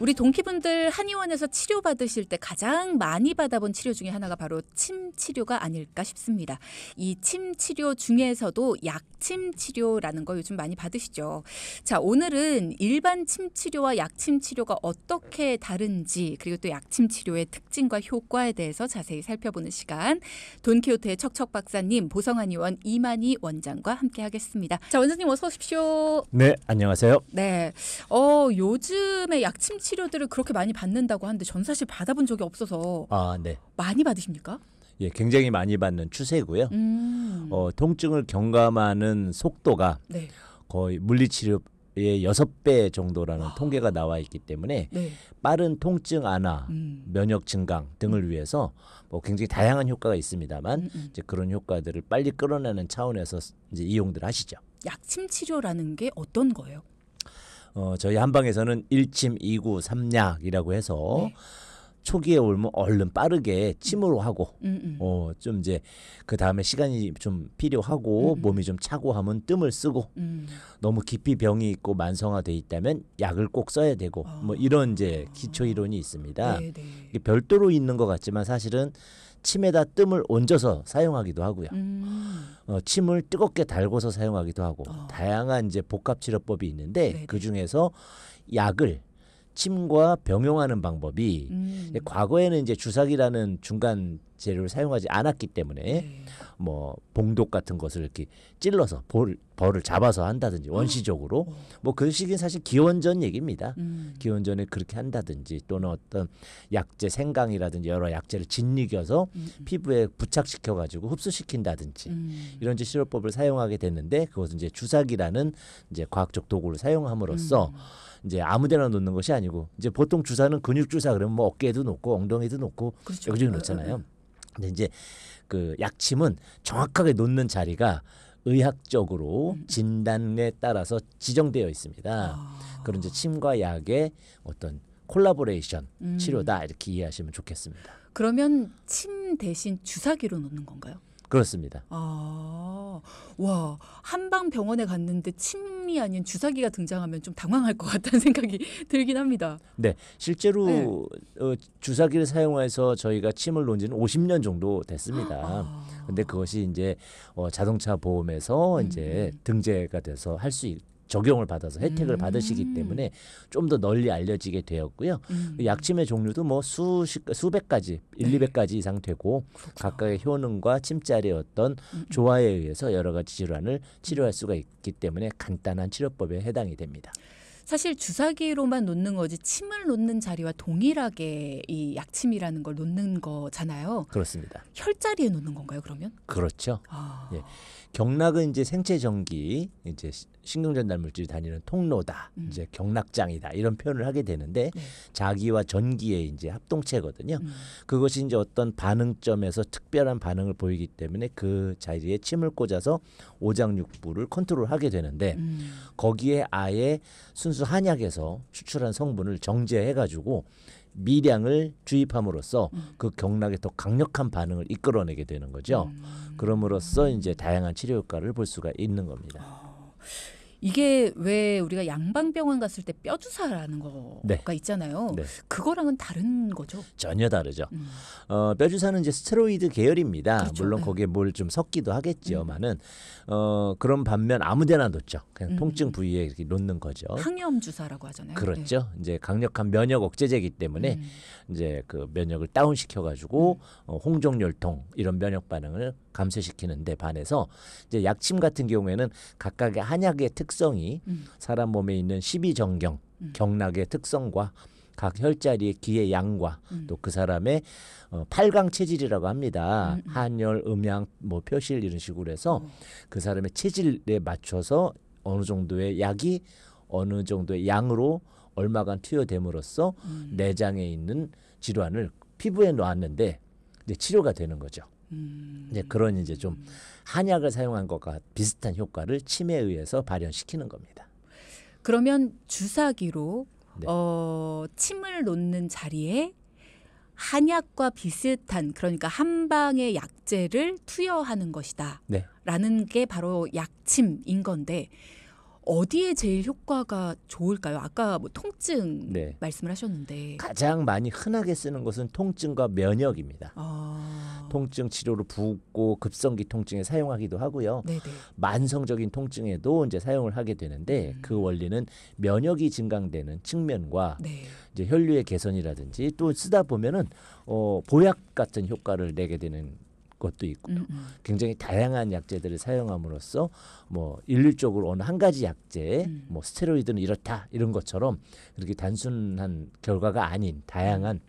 우리 동키분들 한의원에서 치료받으실 때 가장 많이 받아본 치료 중에 하나가 바로 침 치료가 아닐까 싶습니다. 이 침 치료 중에서도 약침 치료라는 거 요즘 많이 받으시죠. 자, 오늘은 일반 침 치료와 약침 치료가 어떻게 다른지, 그리고 또 약침 치료의 특징과 효과에 대해서 자세히 살펴보는 시간, 돈키호테의 척척 박사님, 보성한의원 이만희 원장과 함께하겠습니다. 자, 원장님 어서 오십시오. 네, 안녕하세요. 네, 요즘에 약침 치료들을 그렇게 많이 받는다고 하는데 전 사실 받아본 적이 없어서 네. 많이 받으십니까? 예, 굉장히 많이 받는 추세고요. 통증을 경감하는 속도가 네. 거의 물리치료의 6배 정도라는 통계가 나와 있기 때문에 네. 빠른 통증 완화, 면역 증강 등을 위해서 뭐 굉장히 다양한 효과가 있습니다만 이제 그런 효과들을 빨리 끌어내는 차원에서 이제 이용들 하시죠. 약침 치료라는 게 어떤 거예요? 저희 한방에서는 1침, 2구, 3약이라고 해서 네. 초기에 오면 얼른 빠르게 침으로 하고 좀 이제 그 다음에 시간이 좀 필요하고 몸이 좀 차고 하면 뜸을 쓰고 너무 깊이 병이 있고 만성화돼 있다면 약을 꼭 써야 되고 뭐 이런 이제 기초 이론이 있습니다. 네, 네. 이게 별도로 있는 것 같지만 사실은 침에다 뜸을 얹어서 사용하기도 하고요. 침을 뜨겁게 달궈서 사용하기도 하고 다양한 이제 복합 치료법이 있는데 네네. 그 중에서 약을 침과 병용하는 방법이 과거에는 이제 주사기라는 중간 재료를 사용하지 않았기 때문에 네. 뭐 봉독 같은 것을 이렇게 찔러서 벌을 잡아서 한다든지 원시적으로 뭐 그 시기는 사실 기원전 얘기입니다. 기원전에 그렇게 한다든지 또는 어떤 약재 생강이라든지 여러 약재를 짓이겨서 피부에 부착시켜 가지고 흡수시킨다든지 이런 이제 치료법을 사용하게 됐는데 그것은 이제 주사기라는 이제 과학적 도구를 사용함으로써 이제 아무데나 놓는 것이 아니고 이제 보통 주사는 근육 주사 그러면 뭐 어깨에도 놓고 엉덩이도 놓고 그렇죠. 여기저기 놓잖아요. 근데 이제 그 약침은 정확하게 놓는 자리가 의학적으로 진단에 따라서 지정되어 있습니다. 그런 이제 침과 약의 어떤 콜라보레이션 치료다 이렇게 이해하시면 좋겠습니다. 그러면 침 대신 주사기로 놓는 건가요? 그렇습니다. 와, 한방 병원에 갔는데 침이 아닌 주사기가 등장하면 좀 당황할 것 같다는 생각이 들긴 합니다. 네, 실제로 주사기를 사용해서 저희가 침을 놓은 지는 50년 정도 됐습니다. 근데 그것이 이제 자동차 보험에서 이제 등재가 돼서 할 수 적용을 받아서 혜택을 받으시기 때문에 좀 더 널리 알려지게 되었고요. 약침의 종류도 뭐 수백 가지, 200가지 이상 되고 각각의 효능과 침자리의 어떤 조화에 의해서 여러 가지 질환을 치료할 수가 있기 때문에 간단한 치료법에 해당이 됩니다. 사실 주사기로만 놓는 거지 침을 놓는 자리와 동일하게 이 약침이라는 걸 놓는 거잖아요. 그렇습니다. 혈자리에 놓는 건가요, 그러면? 그렇죠. 예. 경락은 이제 생체 전기, 이제 신경전달 물질이 다니는 통로다, 이제 경락장이다 이런 표현을 하게 되는데 자기와 전기의 이제 합동체거든요. 그것이 이제 어떤 반응점에서 특별한 반응을 보이기 때문에 그 자리에 침을 꽂아서 오장육부를 컨트롤하게 되는데 거기에 아예 순수 한약에서 추출한 성분을 정제해가지고 미량을 주입함으로써 그 경락에 더 강력한 반응을 이끌어내게 되는 거죠. 그럼으로써 이제 다양한 치료 효과를 볼 수가 있는 겁니다. 이게 왜 우리가 양방병원 갔을 때 뼈주사라는 거가 네. 있잖아요. 네. 그거랑은 다른 거죠? 전혀 다르죠. 뼈주사는 이제 스테로이드 계열입니다. 그렇죠. 물론 거기에 뭘 좀 섞기도 하겠지만은 그런 반면 아무데나 놓죠. 그냥 통증 부위에 이렇게 놓는 거죠. 항염 주사라고 하잖아요. 그렇죠. 이제 강력한 면역 억제제이기 때문에 이제 그 면역을 다운시켜 가지고 홍종열통 이런 면역 반응을 감소시키는데 반해서 이제 약침 같은 경우에는 각각의 한약의 특성이 사람 몸에 있는 12정경 경락의 특성과 각 혈자리의 기의 양과 또 그 사람의 8강 체질이라고 합니다. 한열, 음양, 뭐 표실 이런 식으로 해서 그 사람의 체질에 맞춰서 어느 정도의 약이 어느 정도의 양으로 얼마간 투여됨으로써 내장에 있는 질환을 피부에 놓았는데 이제 치료가 되는 거죠. 이제 그런 이제 좀 한약을 사용한 것과 비슷한 효과를 침에 의해서 발현시키는 겁니다. 그러면 주사기로 네. 침을 놓는 자리에 한약과 비슷한, 그러니까 한방의 약재를 투여하는 것이다. 네. 라는 게 바로 약침인 건데 어디에 제일 효과가 좋을까요? 아까 뭐 통증 네. 말씀을 하셨는데. 가장 많이 흔하게 쓰는 것은 통증과 면역입니다. 아, 통증 치료로 붓고 급성기 통증에 사용하기도 하고요. 네네. 만성적인 통증에도 이제 사용을 하게 되는데 그 원리는 면역이 증강되는 측면과 네. 이제 혈류의 개선이라든지 또 쓰다 보면은 보약 같은 효과를 내게 되는 것도 있고요. 굉장히 다양한 약제들을 사용함으로써 뭐 일률적으로 어느 한 가지 약제, 뭐 스테로이드는 이렇다 이런 것처럼 그렇게 단순한 결과가 아닌 다양한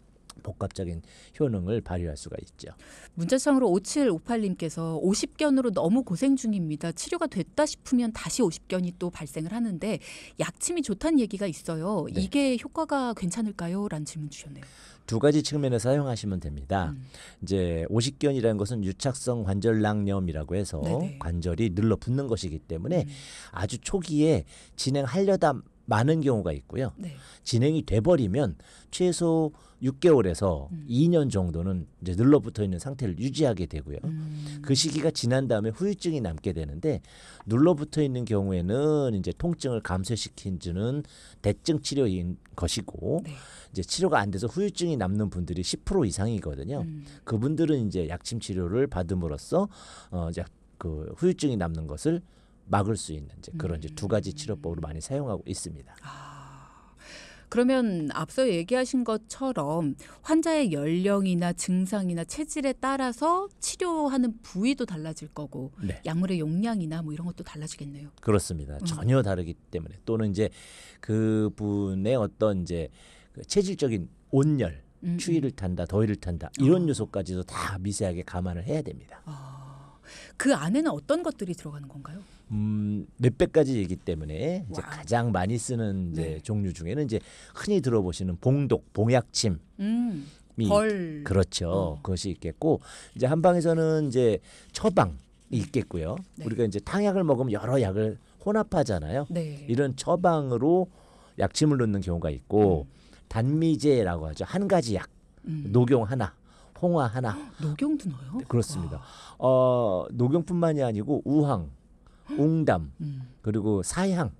복합적인 효능을 발휘할 수가 있죠. 문자창으로 5758님께서 50견으로 너무 고생 중입니다. 치료가 됐다 싶으면 다시 50견이 또 발생을 하는데 약침이 좋다는 얘기가 있어요. 네. 이게 효과가 괜찮을까요? 라는 질문 주셨네요. 두 가지 측면에서 사용하시면 됩니다. 이제 오십견이라는 것은 유착성 관절낭염이라고 해서 네네. 관절이 늘러붙는 것이기 때문에 아주 초기에 진행하려다 많은 경우가 있고요. 네. 진행이 돼버리면 최소 6개월에서 2년 정도는 이제 늘러붙어 있는 상태를 유지하게 되고요. 그 시기가 지난 다음에 후유증이 남게 되는데 눌러붙어 있는 경우에는 이제 통증을 감소시키는 대증 치료인 것이고 네. 이제 치료가 안 돼서 후유증이 남는 분들이 10% 이상이거든요. 그분들은 이제 약침 치료를 받음으로써 이제 그 후유증이 남는 것을 막을 수 있는 이제 그런 이제 두 가지 치료법으로 많이 사용하고 있습니다. 그러면 앞서 얘기하신 것처럼 환자의 연령이나 증상이나 체질에 따라서 치료하는 부위도 달라질 거고 네. 약물의 용량이나 뭐 이런 것도 달라지겠네요. 그렇습니다. 전혀 다르기 때문에 또는 이제 그분의 어떤 이제 그 체질적인 온열, 추위를 탄다, 더위를 탄다 이런 요소까지도 다 미세하게 감안을 해야 됩니다. 그 안에는 어떤 것들이 들어가는 건가요? 몇백 가지이기 때문에 이제 와우. 가장 많이 쓰는 이제 네. 종류 중에는 이제 흔히 들어보시는 봉독, 봉약침이 벌. 그렇죠. 그것이 있겠고 이제 한방에서는 이제 처방이 있겠고요. 네. 우리가 이제 탕약을 먹으면 여러 약을 혼합하잖아요. 네. 이런 처방으로 약침을 넣는 경우가 있고 단미제라고 하죠. 한 가지 약, 녹용 하나, 홍화 하나. 녹용도 넣어요? 네, 그렇습니다. 녹용뿐만이 아니고 우황, 웅담, 그리고 사향,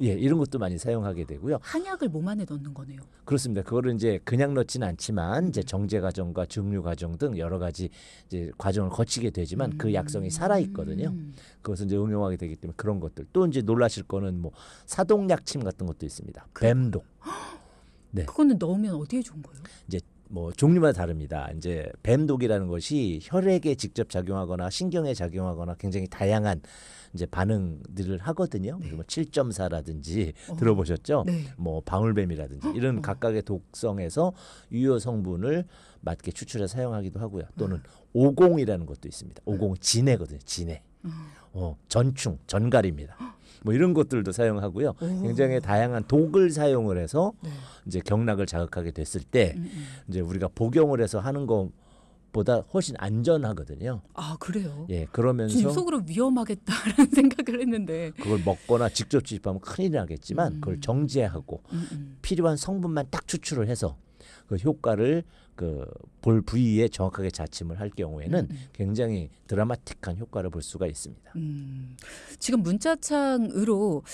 예, 이런 것도 많이 사용하게 되고요. 한약을 몸 안에 넣는 거네요. 그렇습니다. 그거를 이제 그냥 넣지는 않지만 이제 정제 과정과 증류 과정 등 여러 가지 이제 과정을 거치게 되지만 그 약성이 살아 있거든요. 그것을 이제 응용하게 되기 때문에 그런 것들. 또 이제 놀라실 거는 뭐 사독약침 같은 것도 있습니다. 뱀독. 네. 그거는 넣으면 어디에 좋은 거예요? 이제 뭐 종류마다 다릅니다. 이제 뱀독이라는 것이 혈액에 직접 작용하거나 신경에 작용하거나 굉장히 다양한 이제 반응들을 하거든요. 뭐 7.4라든지 들어보셨죠? 네. 뭐 방울뱀이라든지 이런 각각의 독성에서 유효 성분을 맞게 추출해 사용하기도 하고요. 또는 오공이라는 것도 있습니다. 오공은 진해거든요. 진해. 전충, 전갈입니다. 뭐 이런 것들도 사용하고요. 굉장히 다양한 독을 사용을 해서 이제 경락을 자극하게 됐을 때 이제 우리가 복용을 해서 하는 것보다 훨씬 안전하거든요. 아 그래요? 예, 좀 그러면서 속으로 위험하겠다라는 생각을 했는데. 그걸 먹거나 직접 주입하면 큰일 나겠지만 그걸 정제하고 필요한 성분만 딱 추출을 해서 그 효과를 그 볼 부위에 정확하게 자침을 할 경우에는 굉장히 드라마틱한 효과를 볼 수가 있습니다. 지금 문자창으로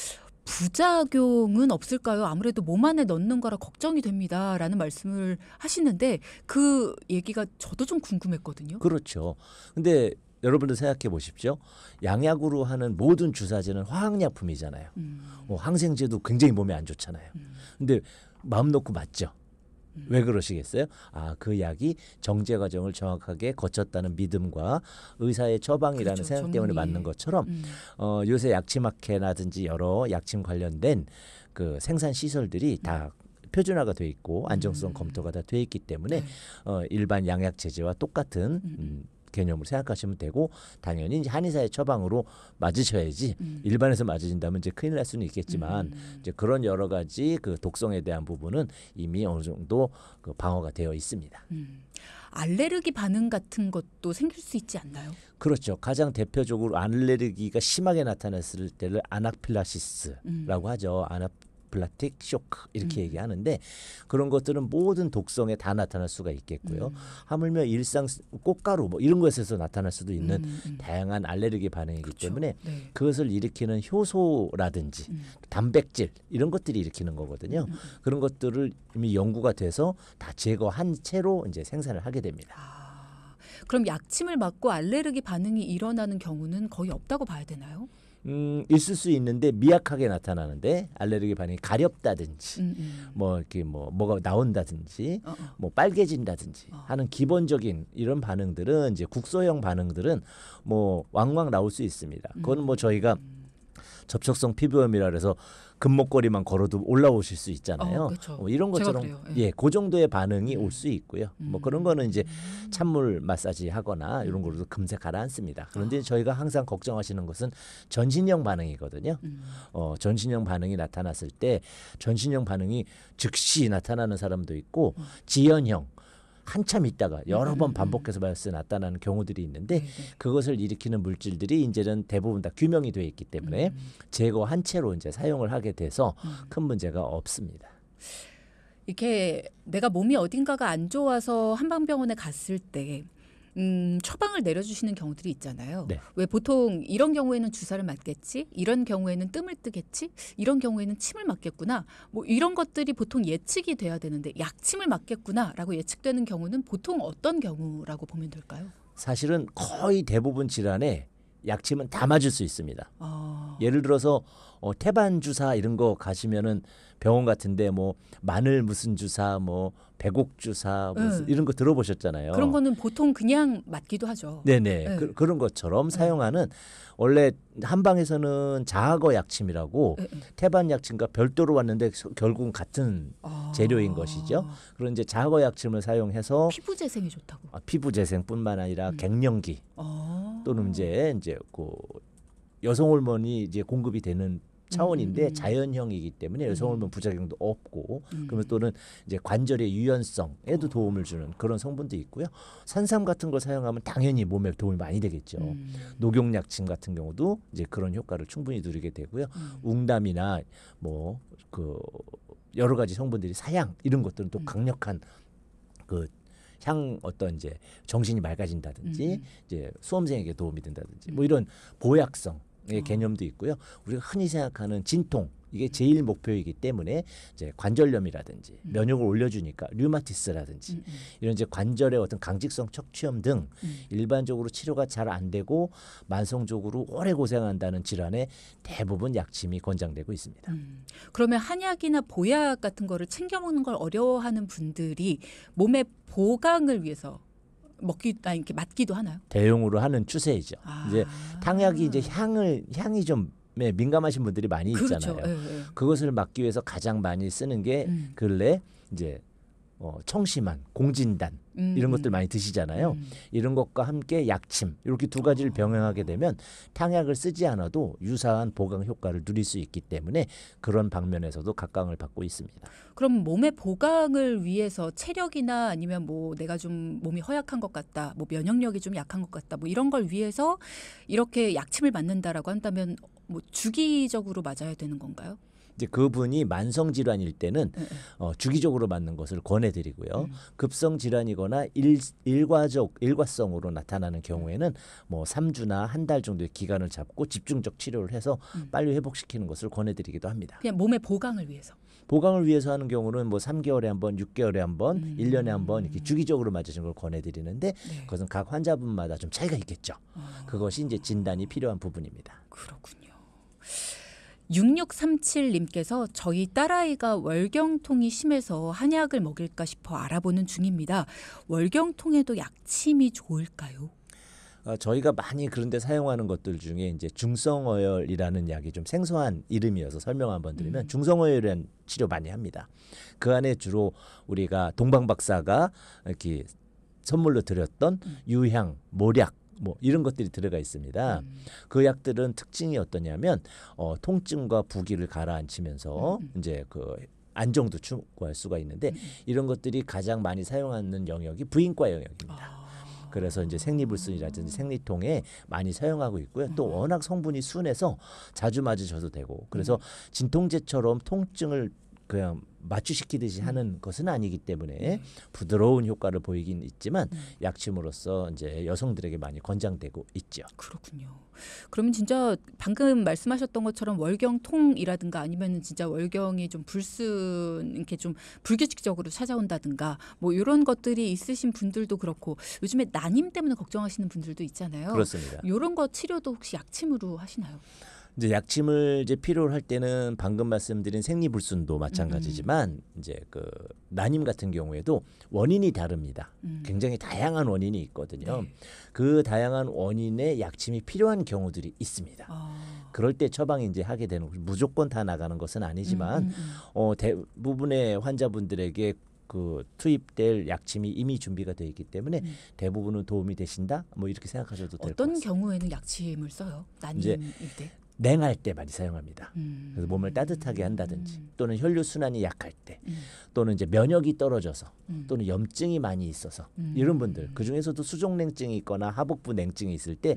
부작용은 없을까요? 아무래도 몸 안에 넣는 거라 걱정이 됩니다라는 말씀을 하시는데 그 얘기가 저도 좀 궁금했거든요. 그렇죠. 근데 여러분들 생각해 보십시오. 양약으로 하는 모든 주사제는 화학약품이잖아요. 항생제도 굉장히 몸에 안 좋잖아요. 근데 마음 놓고 맞죠. 왜 그러시겠어요? 그 약이 정제 과정을 정확하게 거쳤다는 믿음과 의사의 처방이라는 그렇죠, 생각 때문에 전문의. 맞는 것처럼 요새 약침학회라든지 여러 약침 관련된 그 생산 시설들이 다 표준화가 돼 있고 안정성 검토가 다 돼 있기 때문에 일반 양약 제제와 똑같은 개념으로 생각하시면 되고 당연히 이제 한의사의 처방으로 맞으셔야지 일반에서 맞으신다면 이제 큰일 날 수는 있겠지만 이제 그런 여러 가지 그 독성에 대한 부분은 이미 어느 정도 그 방어가 되어 있습니다. 알레르기 반응 같은 것도 생길 수 있지 않나요? 그렇죠. 가장 대표적으로 알레르기가 심하게 나타났을 때를 아나필락시스라고 하죠. 아나필락틱 쇼크 이렇게 얘기하는데 그런 것들은 모든 독성에 다 나타날 수가 있겠고요. 하물며 일상 꽃가루 뭐 이런 것에서 나타날 수도 있는 다양한 알레르기 반응이기 그렇죠. 때문에 네. 그것을 일으키는 효소라든지 단백질 이런 것들이 일으키는 거거든요. 그런 것들을 이미 연구가 돼서 다 제거한 채로 이제 생산을 하게 됩니다. 그럼 약침을 맞고 알레르기 반응이 일어나는 경우는 거의 없다고 봐야 되나요? 있을 수 있는데 미약하게 나타나는데 알레르기 반응이 가렵다든지 뭐 이렇게 뭐가 나온다든지 뭐 빨개진다든지 하는 기본적인 이런 반응들은 이제 국소형 반응들은 뭐 왕왕 나올 수 있습니다. 그건 뭐 저희가 접촉성 피부염이라 그래서 금목걸이만 걸어도 올라오실 수 있잖아요. 그렇죠. 뭐 이런 것처럼 제가 그래요. 예, 그 정도의 반응이 올 수 있고요. 뭐 그런 거는 이제 찬물 마사지 하거나 이런 걸로도 금세 가라앉습니다. 그런데 저희가 항상 걱정하시는 것은 전신형 반응이거든요. 전신형 반응이 나타났을 때 전신형 반응이 즉시 나타나는 사람도 있고 지연형 한참 있다가 여러 번 반복해서 나타나는 경우들이 있는데 그것을 일으키는 물질들이 이제는 대부분 다 규명이 되어 있기 때문에 제거한 채로 이제 사용을 하게 돼서 큰 문제가 없습니다. 이렇게 내가 몸이 어딘가가 안 좋아서 한방병원에 갔을 때 처방을 내려주시는 경우들이 있잖아요. 네. 왜 보통 이런 경우에는 주사를 맞겠지, 이런 경우에는 뜸을 뜨겠지, 이런 경우에는 침을 맞겠구나. 뭐 이런 것들이 보통 예측이 돼야 되는데 약침을 맞겠구나라고 예측되는 경우는 보통 어떤 경우라고 보면 될까요? 사실은 거의 대부분 질환에 약침은 다 맞을 수 있습니다. 예를 들어서 태반 주사 이런 거 가시면은 병원 같은데 뭐 마늘 무슨 주사 뭐 배곡 주사 무슨 이런 거 들어보셨잖아요. 그런 거는 보통 그냥 맞기도 하죠. 네네. 네. 그런 것처럼 사용하는 원래 한방에서는 자악어 약침이라고 태반 약침과 별도로 왔는데 결국은 같은 재료인 것이죠. 그런 이제 자악어 약침을 사용해서 피부 재생이 좋다고. 피부 재생뿐만 아니라 갱년기 또는 이제 그 여성 호르몬이 이제 공급이 되는 차원인데 자연형이기 때문에 여성 호르몬 부작용도 없고 그러면 또는 이제 관절의 유연성에도 도움을 주는 그런 성분도 있고요. 산삼 같은 걸 사용하면 당연히 몸에 도움이 많이 되겠죠. 녹용약침 같은 경우도 이제 그런 효과를 충분히 누리게 되고요. 웅담이나 뭐 그 여러 가지 성분들이 사양 이런 것들은 또 강력한 그 향 어떤 이제 정신이 맑아진다든지 이제 수험생에게 도움이 된다든지 뭐 이런 보약성의 개념도 있고요. 우리가 흔히 생각하는 진통 이게 제일 목표이기 때문에 이제 관절염이라든지 면역을 올려주니까 류마티스라든지 이런 이제 관절의 어떤 강직성 척추염 등 일반적으로 치료가 잘 안 되고 만성적으로 오래 고생한다는 질환에 대부분 약침이 권장되고 있습니다. 그러면 한약이나 보약 같은 거를 챙겨 먹는 걸 어려워하는 분들이 몸의 보강을 위해서 이렇게 맞기도 하나요? 대용으로 하는 추세이죠. 이제 탕약이 이제 향이 좀 민감하신 분들이 많이 있잖아요. 그렇죠. 그것을 막기 위해서 가장 많이 쓰는 게 근래 이제 청심환, 공진단 이런 것들 많이 드시잖아요. 이런 것과 함께 약침 이렇게 두 가지를 병행하게 되면 탕약을 쓰지 않아도 유사한 보강 효과를 누릴 수 있기 때문에 그런 방면에서도 각광을 받고 있습니다. 그럼 몸의 보강을 위해서 체력이나 아니면 뭐 내가 좀 몸이 허약한 것 같다, 뭐 면역력이 좀 약한 것 같다, 뭐 이런 걸 위해서 이렇게 약침을 맞는다라고 한다면 뭐 주기적으로 맞아야 되는 건가요? 이제 그분이 만성 질환일 때는 주기적으로 맞는 것을 권해드리고요. 급성 질환이거나 일과성으로 나타나는 경우에는 뭐 3주나 한 달 정도의 기간을 잡고 집중적 치료를 해서 빨리 회복시키는 것을 권해드리기도 합니다. 그냥 몸의 보강을 위해서. 보강을 위해서 하는 경우는 뭐 3개월에 한 번, 6개월에 한 번, 1년에 한 번 이렇게 주기적으로 맞으시는 걸 권해드리는데 그것은 각 환자분마다 좀 차이가 있겠죠. 그것이 이제 진단이 필요한 부분입니다. 그렇군요. 6637님께서 저희 딸아이가 월경통이 심해서 한약을 먹일까 싶어 알아보는 중입니다. 월경통에도 약침이 좋을까요? 저희가 많이 그런데 사용하는 것들 중에 이제 중성어열이라는 약이 좀 생소한 이름이어서 설명 한번 드리면 중성어열이라는 치료 많이 합니다. 그 안에 주로 우리가 동방 박사가 이렇게 선물로 드렸던 유향, 모략 뭐 이런 것들이 들어가 있습니다. 그 약들은 특징이 어떠냐면 통증과 부기를 가라앉히면서 이제 그 안정도 추구할 수가 있는데 이런 것들이 가장 많이 사용하는 영역이 부인과 영역입니다. 그래서 이제 생리불순이라든지 생리통에 많이 사용하고 있고요. 또 워낙 성분이 순해서 자주 맞으셔도 되고 그래서 진통제처럼 통증을 그냥 마취시키듯이 하는 것은 아니기 때문에 부드러운 효과를 보이긴 있지만 약침으로서 이제 여성들에게 많이 권장되고 있죠. 그렇군요. 그러면 진짜 방금 말씀하셨던 것처럼 월경통이라든가 아니면 진짜 월경이 좀 불순 이렇게 좀 불규칙적으로 찾아온다든가 뭐 이런 것들이 있으신 분들도 그렇고 요즘에 난임 때문에 걱정하시는 분들도 있잖아요. 그렇습니다. 이런 거 치료도 혹시 약침으로 하시나요? 이제 약침을 이제 필요로 할 때는 방금 말씀드린 생리불순도 마찬가지지만 이제 그 난임 같은 경우에도 원인이 다릅니다. 굉장히 다양한 원인이 있거든요. 네. 그 다양한 원인의 약침이 필요한 경우들이 있습니다. 그럴 때 처방이 이제 하게 되는 거죠. 무조건 다 나가는 것은 아니지만 대부분의 환자분들에게 그 투입될 약침이 이미 준비가 되어 있기 때문에 대부분은 도움이 되신다. 뭐 이렇게 생각하셔도 될 것 어떤 같습니다. 경우에는 약침을 써요? 이제 난임일 때? 냉할 때 많이 사용합니다. 그래서 몸을 따뜻하게 한다든지 또는 혈류 순환이 약할 때 또는 이제 면역이 떨어져서 또는 염증이 많이 있어서 이런 분들 그 중에서도 수족냉증이 있거나 하복부 냉증이 있을 때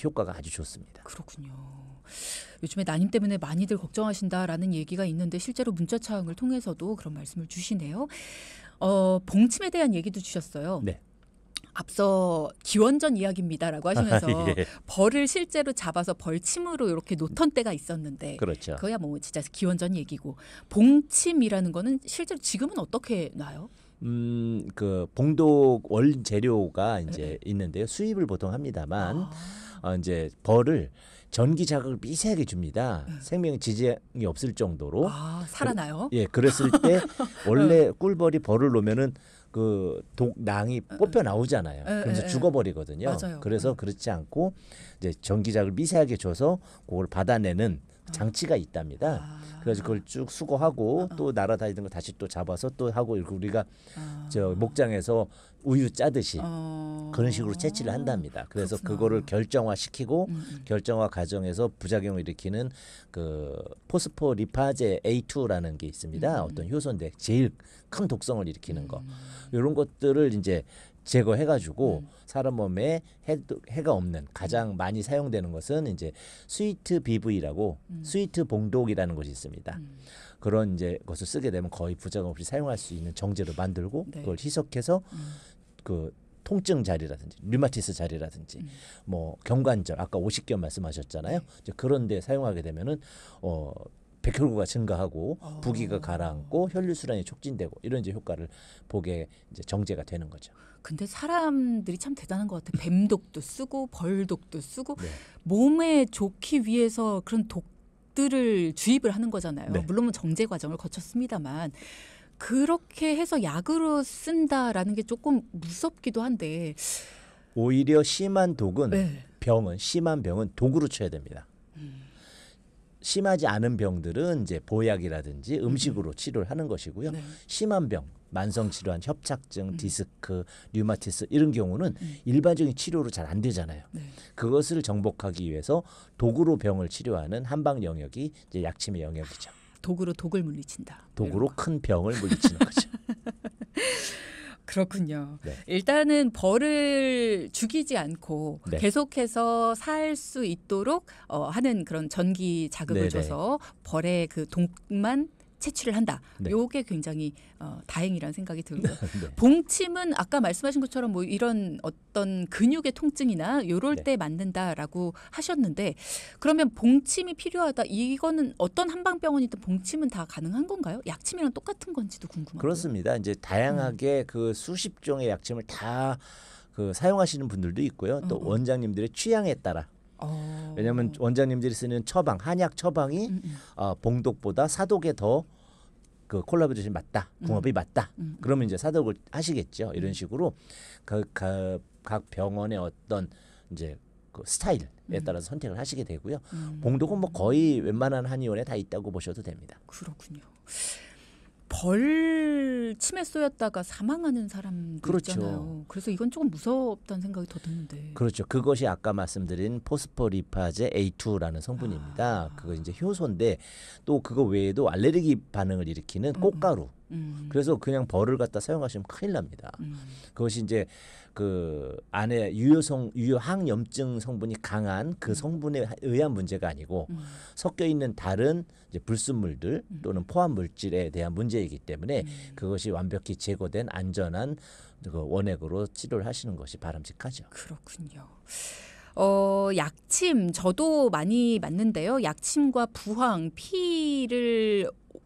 효과가 아주 좋습니다. 그렇군요. 요즘에 난임 때문에 많이들 걱정하신다라는 얘기가 있는데 실제로 문자창을 통해서도 그런 말씀을 주시네요. 봉침에 대한 얘기도 주셨어요. 네. 앞서 기원전 이야기입니다라고 하시면서 예. 벌을 실제로 잡아서 벌침으로 이렇게 놓던 때가 있었는데 그렇죠. 그거야 뭐 진짜 기원전 얘기고 봉침이라는 거는 실제로 지금은 어떻게 놔요? 그 봉독 원재료가 이제 있는데요. 수입을 보통 합니다만 이제 벌을 전기 자극을 미세하게 줍니다. 생명 지장이 없을 정도로. 살아나요? 예, 그랬을 때 원래 꿀벌이 벌을 놓으면은 그 독낭이 뽑혀 나오잖아요. 그래서 죽어버리거든요. 맞아요. 그래서 그렇지 않고 이제 전기자극을 미세하게 줘서 그걸 받아내는 장치가 있답니다. 그래서 그걸 쭉 수거하고 또 날아다니는 거 다시 또 잡아서 또 하고 이렇게 우리가 저 목장에서 우유 짜듯이 그런 식으로 채취를 한답니다. 그래서 그렇구나. 그거를 결정화시키고 결정화 과정에서 부작용을 일으키는 그 포스포리파제 A2라는 게 있습니다. 어떤 효소인데 제일 큰 독성을 일으키는 거. 이런 것들을 이제 제거해가지고 사람 몸에 해가 없는 가장 많이 사용되는 것은 이제 스위트 BV라고 스위트 봉독이라는 것이 있습니다. 그런 이제 것을 쓰게 되면 거의 부작용 없이 사용할 수 있는 정제로 만들고 네. 그걸 희석해서 그 통증 자리라든지 류마티스 자리라든지 뭐 경관절 아까 오십견 말씀하셨잖아요. 이제 그런 데 사용하게 되면은 백혈구가 증가하고 부기가 가라앉고 혈류 순환이 촉진되고 이런 이제 효과를 보게 이제 정제가 되는 거죠. 근데 사람들이 참 대단한 것 같아요. 뱀독도 쓰고 벌독도 쓰고 네. 몸에 좋기 위해서 그런 독들을 주입을 하는 거잖아요. 네. 물론 정제 과정을 거쳤습니다만 그렇게 해서 약으로 쓴다라는 게 조금 무섭기도 한데 오히려 심한 독은 네. 심한 병은 독으로 쳐야 됩니다. 심하지 않은 병들은 이제 보약이라든지 음식으로 치료를 하는 것이고요. 네. 심한 병, 만성 질환, 협착증, 디스크, 류마티스 이런 경우는 일반적인 치료로 잘 안 되잖아요. 네. 그것을 정복하기 위해서 독으로 병을 치료하는 한방 영역이 이제 약침의 영역이죠. 독으로 독을 물리친다. 독으로 큰 병을 물리치는 거죠. 그렇군요. 네. 일단은 벌을 죽이지 않고 네. 계속해서 살 수 있도록 하는 그런 전기 자극을 네네. 줘서 벌의 그 독만 채취를 한다. 네. 요게 굉장히 다행이라는 생각이 들고요. 네. 봉침은 아까 말씀하신 것처럼 뭐 이런 어떤 근육의 통증이나 요럴 네. 때 맞는다라고 하셨는데 그러면 봉침이 필요하다. 이거는 어떤 한방병원이든 봉침은 다 가능한 건가요? 약침이랑 똑같은 건지도 궁금하고요. 그렇습니다. 이제 다양하게 그 수십 종의 약침을 다 그 사용하시는 분들도 있고요. 또 원장님들의 취향에 따라. 왜냐하면 원장님들이 쓰는 처방, 한약 처방이 봉독보다 사독에 더 그 콜라보레이션이 맞다, 궁합이 맞다. 그러면 이제 사독을 하시겠죠. 이런 식으로 각 병원의 어떤 이제 그 스타일에 따라서 선택을 하시게 되고요. 봉독은 뭐 거의 웬만한 한의원에 다 있다고 보셔도 됩니다. 그렇군요. 벌 침에 쏘였다가 사망하는 사람도 그렇죠. 있잖아요. 그래서 이건 조금 무섭다는 생각이 더 드는데. 그렇죠. 그것이 아까 말씀드린 포스포리파제 A2라는 성분입니다. 그거 이제 효소인데 또 그거 외에도 알레르기 반응을 일으키는 꽃가루 그래서 그냥 벌을 갖다 사용하시면 큰일 납니다. 그것이 이제 그 안에 유효항염증 성분이 강한 그 성분에 의한 문제가 아니고 섞여 있는 다른 이제 불순물들 또는 포함 물질에 대한 문제이기 때문에 그것이 완벽히 제거된 안전한 그 원액으로 치료를 하시는 것이 바람직하죠. 그렇군요. 약침 저도 많이 맞는데요. 약침과 부황,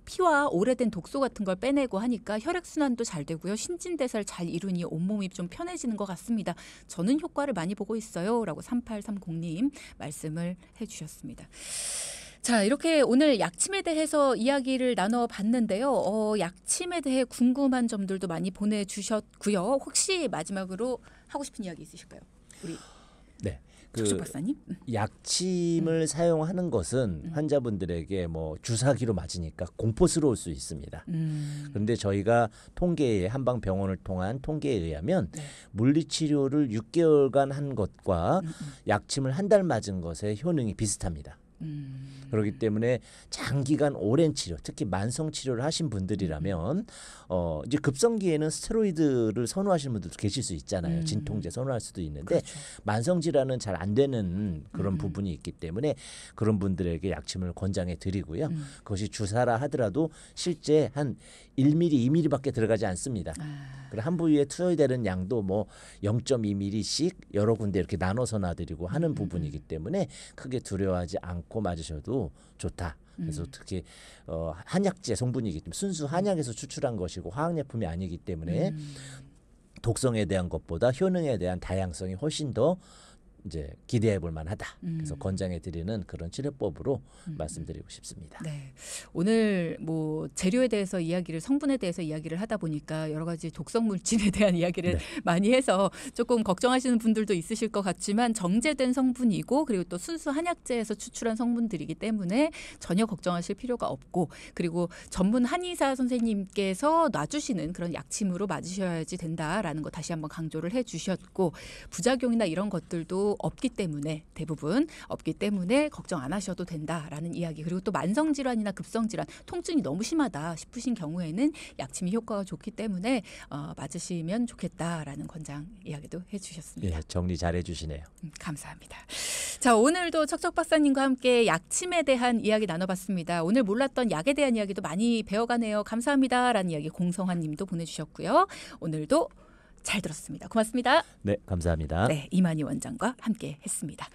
피와 오래된 독소 같은 걸 빼내고 하니까 혈액순환도 잘 되고요. 신진대사를 잘 이루니 온몸이 좀 편해지는 것 같습니다. 저는 효과를 많이 보고 있어요. 라고 3830님 말씀을 해주셨습니다. 자, 이렇게 오늘 약침에 대해서 이야기를 나눠봤는데요. 약침에 대해 궁금한 점들도 많이 보내주셨고요. 혹시 마지막으로 하고 싶은 이야기 있으실까요? 우리 네. 척척 박사님? 약침을 사용하는 것은 환자분들에게 뭐 주사기로 맞으니까 공포스러울 수 있습니다. 그런데 저희가 통계에 한방병원을 통한 통계에 의하면 네. 물리치료를 6개월간 한 것과 약침을 한 달 맞은 것의 효능이 비슷합니다. 그렇기 때문에 장기간 오랜 치료, 특히 만성 치료를 하신 분들이라면 이제 급성기에는 스테로이드를 선호하시는 분들도 계실 수 있잖아요. 진통제 선호할 수도 있는데 그렇죠. 만성 질환은 잘 안 되는 그런 부분이 있기 때문에 그런 분들에게 약침을 권장해 드리고요. 그것이 주사라 하더라도 실제 한 1mm, 2mm밖에 들어가지 않습니다. 그리고 한 부위에 투여되는 양도 뭐 0.2mm씩 여러 군데 이렇게 나눠서 놔드리고 하는 부분이기 때문에 크게 두려워하지 않고 맞으셔도 좋다. 그래서 특히 한약재 성분이기 때문에 순수 한약에서 추출한 것이고 화학약품이 아니기 때문에 독성에 대한 것보다 효능에 대한 다양성이 훨씬 더 이제 기대해 볼 만하다. 그래서 권장해 드리는 그런 치료법으로 말씀드리고 싶습니다. 네. 오늘 뭐 재료에 대해서 이야기를 성분에 대해서 이야기를 하다 보니까 여러 가지 독성 물질에 대한 이야기를 많이 해서 조금 걱정하시는 분들도 있으실 것 같지만 정제된 성분이고 그리고 또 순수 한약재에서 추출한 성분들이기 때문에 전혀 걱정하실 필요가 없고 그리고 전문 한의사 선생님께서 놔주시는 그런 약침으로 맞으셔야지 된다라는 거 다시 한번 강조를 해주셨고 부작용이나 이런 것들도 없기 때문에 대부분 없기 때문에 걱정 안 하셔도 된다라는 이야기 그리고 또 만성질환이나 급성질환 통증이 너무 심하다 싶으신 경우에는 약침이 효과가 좋기 때문에 맞으시면 좋겠다라는 권장 이야기도 해주셨습니다. 예, 정리 잘 해주시네요. 감사합니다. 자, 오늘도 척척 박사님과 함께 약침에 대한 이야기 나눠봤습니다. 오늘 몰랐던 약에 대한 이야기도 많이 배워가네요. 감사합니다라는 이야기 공성환 님도 보내주셨고요. 오늘도 잘 들었습니다. 고맙습니다. 네, 감사합니다. 네, 이만희 원장과 함께 했습니다.